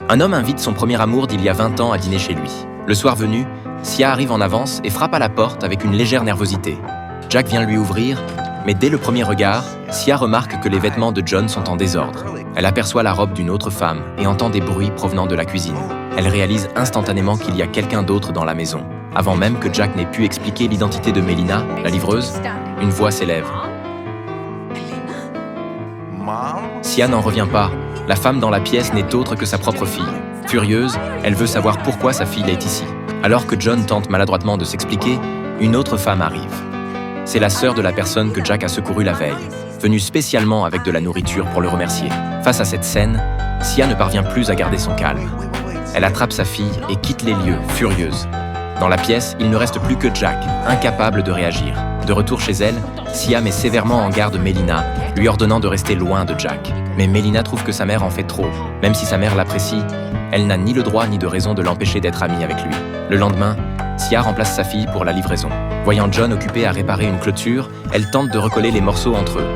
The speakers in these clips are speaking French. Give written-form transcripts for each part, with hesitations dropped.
Un homme invite son premier amour d'il y a 20 ans à dîner chez lui. Le soir venu, Sia arrive en avance et frappe à la porte avec une légère nervosité. Jack vient lui ouvrir, mais dès le premier regard, Sia remarque que les vêtements de John sont en désordre. Elle aperçoit la robe d'une autre femme et entend des bruits provenant de la cuisine. Elle réalise instantanément qu'il y a quelqu'un d'autre dans la maison. Avant même que Jack n'ait pu expliquer l'identité de Melina, la livreuse, une voix s'élève. Sia n'en revient pas. La femme dans la pièce n'est autre que sa propre fille. Furieuse, elle veut savoir pourquoi sa fille est ici. Alors que John tente maladroitement de s'expliquer, une autre femme arrive. C'est la sœur de la personne que Jack a secourue la veille, venue spécialement avec de la nourriture pour le remercier. Face à cette scène, Sia ne parvient plus à garder son calme. Elle attrape sa fille et quitte les lieux, furieuse. Dans la pièce, il ne reste plus que Jack, incapable de réagir. De retour chez elle, Sia met sévèrement en garde Melina, lui ordonnant de rester loin de Jack. Mais Melina trouve que sa mère en fait trop. Même si sa mère l'apprécie, elle n'a ni le droit ni de raison de l'empêcher d'être amie avec lui. Le lendemain, Sia remplace sa fille pour la livraison. Voyant John occupé à réparer une clôture, elle tente de recoller les morceaux entre eux.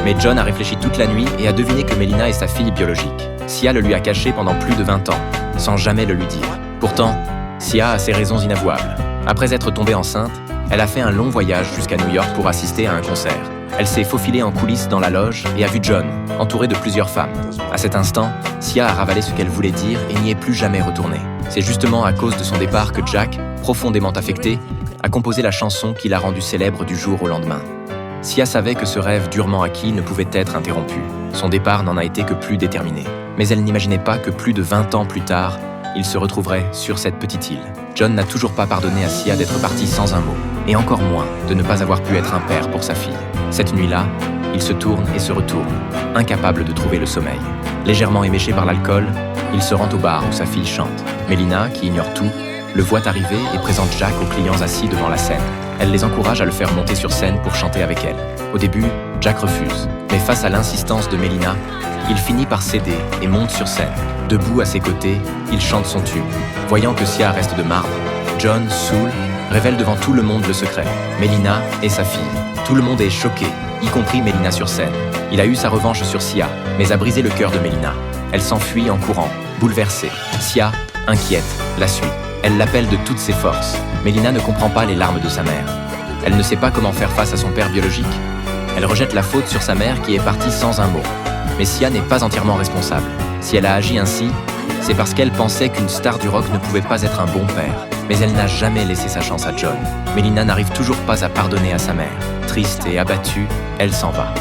Mais John a réfléchi toute la nuit et a deviné que Melina est sa fille biologique. Sia le lui a caché pendant plus de 20 ans, sans jamais le lui dire. Pourtant, Sia a ses raisons inavouables. Après être tombée enceinte, elle a fait un long voyage jusqu'à New York pour assister à un concert. Elle s'est faufilée en coulisses dans la loge et a vu John, entouré de plusieurs femmes. À cet instant, Sia a ravalé ce qu'elle voulait dire et n'y est plus jamais retournée. C'est justement à cause de son départ que Jack, profondément affecté, a composé la chanson qui l'a rendue célèbre du jour au lendemain. Sia savait que ce rêve durement acquis ne pouvait être interrompu. Son départ n'en a été que plus déterminé. Mais elle n'imaginait pas que plus de 20 ans plus tard, il se retrouverait sur cette petite île. John n'a toujours pas pardonné à Sia d'être partie sans un mot, et encore moins de ne pas avoir pu être un père pour sa fille. Cette nuit-là, il se tourne et se retourne, incapable de trouver le sommeil. Légèrement éméché par l'alcool, il se rend au bar où sa fille chante. Melina, qui ignore tout, le voit arriver et présente Jack aux clients assis devant la scène. Elle les encourage à le faire monter sur scène pour chanter avec elle. Au début, Jack refuse, mais face à l'insistance de Melina, il finit par céder et monte sur scène. Debout à ses côtés, il chante son tube. Voyant que Sia reste de marbre, John, saoul, révèle devant tout le monde le secret. Melina est sa fille. Tout le monde est choqué, y compris Melina sur scène. Il a eu sa revanche sur Sia, mais a brisé le cœur de Melina. Elle s'enfuit en courant, bouleversée. Sia, inquiète, la suit. Elle l'appelle de toutes ses forces. Melina ne comprend pas les larmes de sa mère. Elle ne sait pas comment faire face à son père biologique. Elle rejette la faute sur sa mère qui est partie sans un mot. Mais Sia n'est pas entièrement responsable. Si elle a agi ainsi, c'est parce qu'elle pensait qu'une star du rock ne pouvait pas être un bon père. Mais elle n'a jamais laissé sa chance à John. Melina n'arrive toujours pas à pardonner à sa mère. Triste et abattue, elle s'en va.